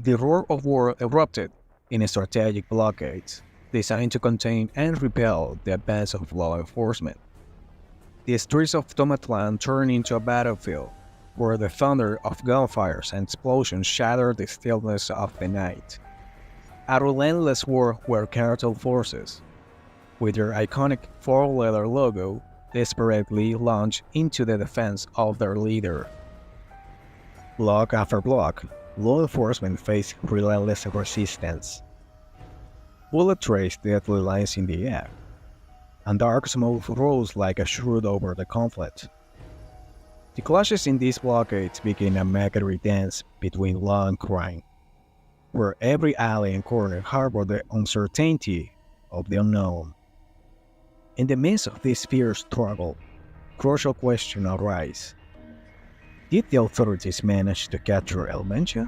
The roar of war erupted in strategic blockades designed to contain and repel the advance of law enforcement. The streets of Tomatlán turned into a battlefield where the thunder of gunfires and explosions shattered the stillness of the night. A relentless war where cartel forces, with their iconic four-letter logo, desperately launched into the defense of their leader. Block after block, law enforcement faced relentless resistance. Bullet traced deadly lines in the air, and dark smoke rose like a shroud over the conflict. The clashes in these blockades became a migratory dance between law and crime, where every alley and corner harbored the uncertainty of the unknown. In the midst of this fierce struggle, crucial questions arise. Did the authorities manage to capture El Mencho?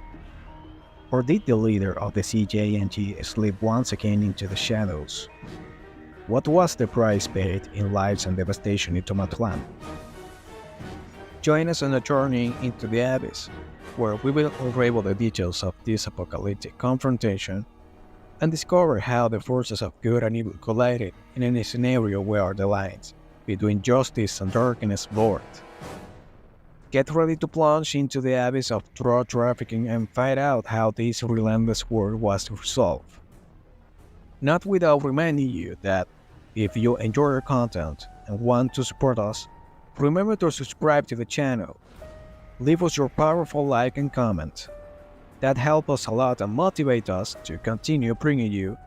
Or did the leader of the CJNG slip once again into the shadows? What was the price paid in lives and devastation in Tomatlán? Join us on a journey into the abyss, where we will unravel the details of this apocalyptic confrontation and discover how the forces of good and evil collided in a scenario where the lines between justice and darkness blurred. Get ready to plunge into the abyss of drug trafficking and find out how this relentless war was resolved. Not without reminding you that if you enjoy our content and want to support us, remember to subscribe to the channel. Leave us your powerful like and comment. That helps us a lot and motivate us to continue bringing you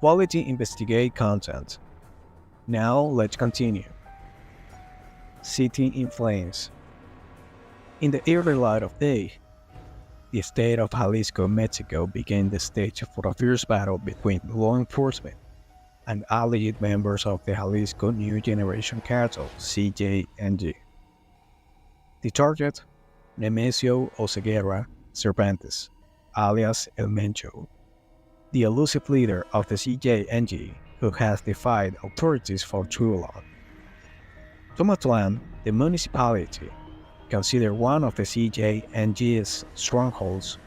quality investigate content. Now let's continue. City in flames. In the early light of day, the state of Jalisco, Mexico became the stage for a fierce battle between law enforcement and alleged members of the Jalisco New Generation Cartel, CJNG. The target, Nemesio Oseguera Cervantes, alias El Mencho, the elusive leader of the CJNG who has defied authorities for too long. Tomatlán, the municipality, considered one of the CJNG's strongholds,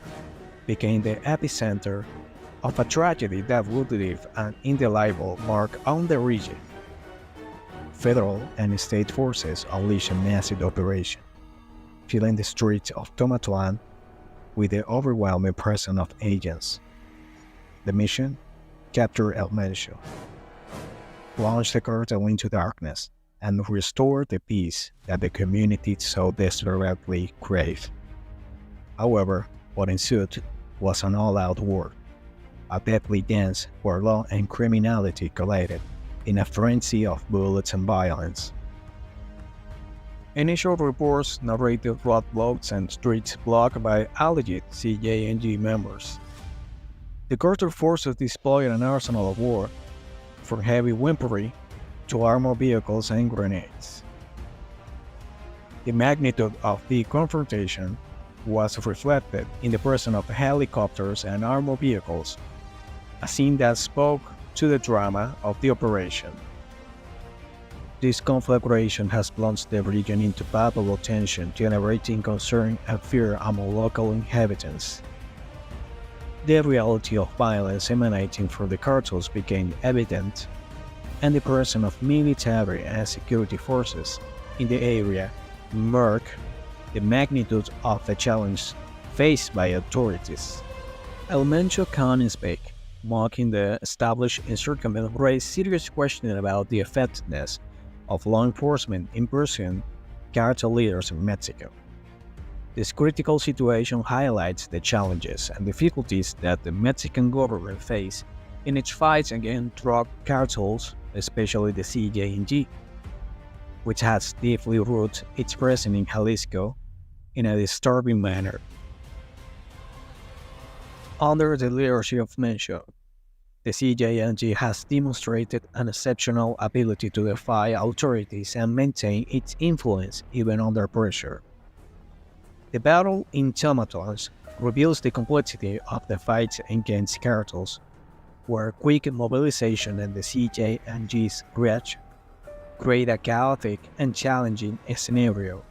became the epicenter of a tragedy that would leave an indelible mark on the region. Federal and state forces unleashed a massive operation, filling the streets of Tomatlán with the overwhelming presence of agents. The mission? Capture El Mencho, plunge the cartel into darkness, and restore the peace that the community so desperately craved. However, what ensued was an all-out war, a deadly dance where law and criminality collided in a frenzy of bullets and violence. Initial reports narrated roadblocks and streets blocked by alleged CJNG members. The cartel forces deployed an arsenal of war, from heavy weaponry to armored vehicles and grenades. The magnitude of the confrontation was reflected in the presence of helicopters and armored vehicles, a scene that spoke to the drama of the operation. This conflagration has plunged the region into palpable tension, generating concern and fear among local inhabitants. The reality of violence emanating from the cartels became evident, and the presence of military and security forces in the area marked the magnitude of the challenge faced by authorities. El Mencho County speak, mocking the established encirclement, raised serious questions about the effectiveness of law enforcement in pursuing cartel leaders in Mexico. This critical situation highlights the challenges and difficulties that the Mexican government faces in its fights against drug cartels, especially the CJNG, which has deeply rooted its presence in Jalisco in a disturbing manner. Under the leadership of Mencho, the CJNG has demonstrated an exceptional ability to defy authorities and maintain its influence even under pressure. The battle in Tomatlán reveals the complexity of the fight against cartels, where quick mobilization and the CJNG's reach create a chaotic and challenging scenario.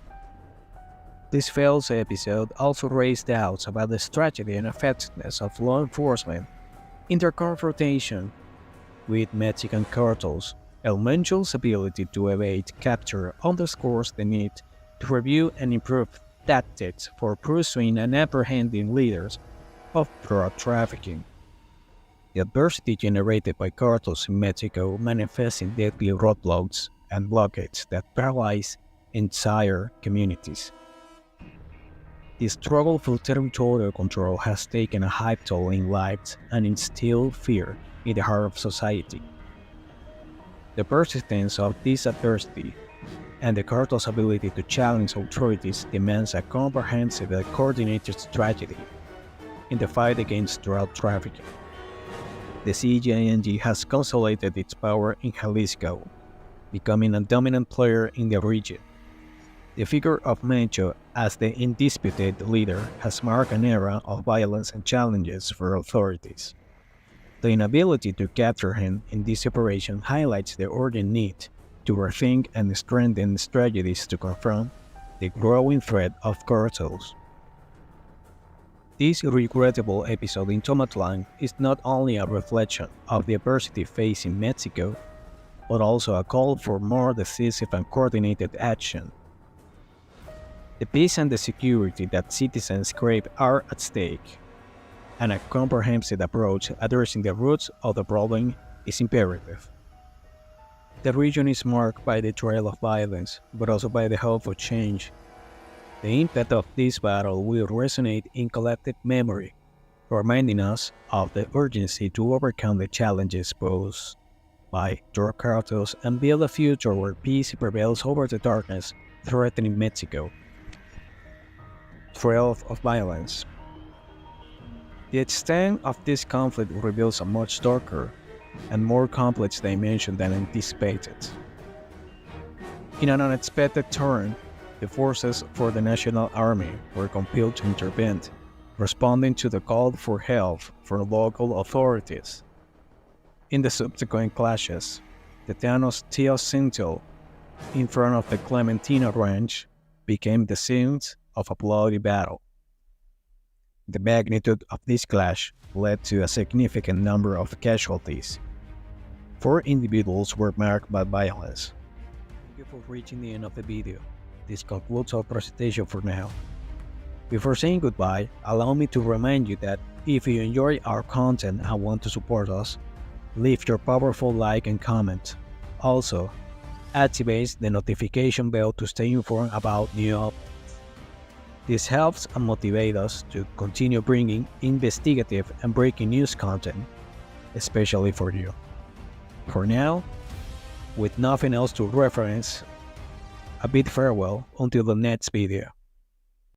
This fails episode also raised doubts about the strategy and effectiveness of law enforcement in their confrontation with Mexican cartels. El Mencho's ability to evade capture underscores the need to review and improve tactics for pursuing and apprehending leaders of drug trafficking. The adversity generated by cartels in Mexico manifests in deadly roadblocks and blockades that paralyze entire communities. The struggle for territorial control has taken a high toll in lives and instilled fear in the heart of society. The persistence of this adversity and the cartel's ability to challenge authorities demands a comprehensive and coordinated strategy in the fight against drug trafficking. The CJNG has consolidated its power in Jalisco, becoming a dominant player in the region. The figure of Mencho as the undisputed leader has marked an era of violence and challenges for authorities. The inability to capture him in this operation highlights the urgent need to rethink and strengthen strategies to confront the growing threat of cartels. This regrettable episode in Tomatlán is not only a reflection of the adversity facing Mexico, but also a call for more decisive and coordinated action. The peace and the security that citizens crave are at stake, and a comprehensive approach addressing the roots of the problem is imperative. The region is marked by the trail of violence, but also by the hope of change. The impact of this battle will resonate in collective memory, reminding us of the urgency to overcome the challenges posed by drug cartels and build a future where peace prevails over the darkness threatening Mexico. Trail of violence. The extent of this conflict reveals a much darker and more complex dimension than anticipated. In an unexpected turn, the forces for the National Army were compelled to intervene, responding to the call for help from local authorities. In the subsequent clashes, the town of Teocintla, in front of the Clementina Ranch, became the scene of a bloody battle. The magnitude of this clash led to a significant number of casualties. 4 individuals were marked by violence. Thank you for reaching the end of the video. This concludes our presentation for now. Before saying goodbye, allow me to remind you that if you enjoy our content and want to support us, leave your powerful like and comment. Also, activate the notification bell to stay informed about new updates. This helps and motivates us to continue bringing investigative and breaking news content, especially for you. For now, with nothing else to reference, a bid farewell until the next video.